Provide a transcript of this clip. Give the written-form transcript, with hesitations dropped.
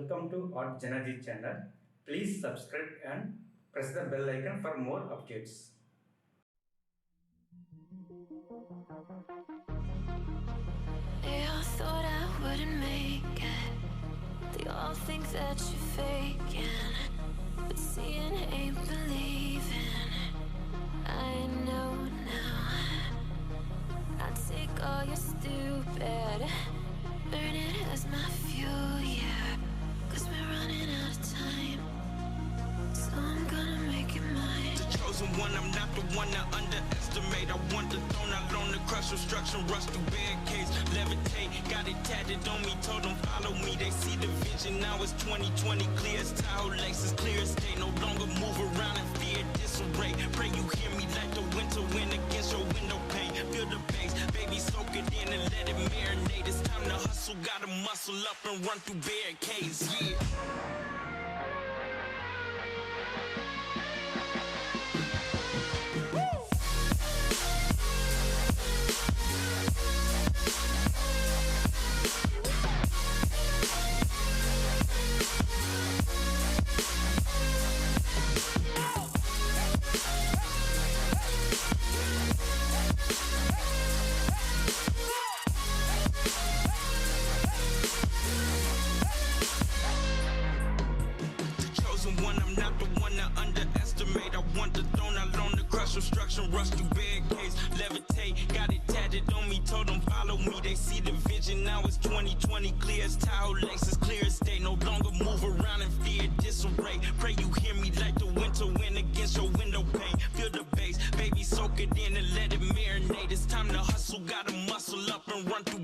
Welcome to artjanag channel. Please subscribe and press the bell icon for more updates. Yeah, I thought I wouldn't make it. They all think that you're faking, but seeing ain't believing. I know now. I take all your stupid, burn it as my fuel, yeah. Cause we're running out of time, so I'm gonna make it mine. The chosen one, I'm not the one to underestimate. I want the throne, I learn to crush obstruction, rush through barricades, levitate. Got it tatted on me, told them follow me. They see the vision, now it's 2020, clear as Tahoe Lakes, clear as day. No longer move around in fear, disarray. Pray you hear me like the winter wind against your window pane. Feel the bass, baby, soak it in and let it marinate. It's time to hustle, gotta muscle up and run through barricades, yeah. One, I'm not the one to underestimate. I want the throne, I learn to crush obstruction, rush through barricades, levitate. Got it tatted on me, told them follow me. They see the vision, now it's 2020, clear as Tahoe Lakes, as clear as day. No longer move around in fear, disarray. Pray you hear me like the winter wind against your window pane. Feel the bass, baby, soak it in and let it marinate. It's time to hustle, gotta muscle up and run through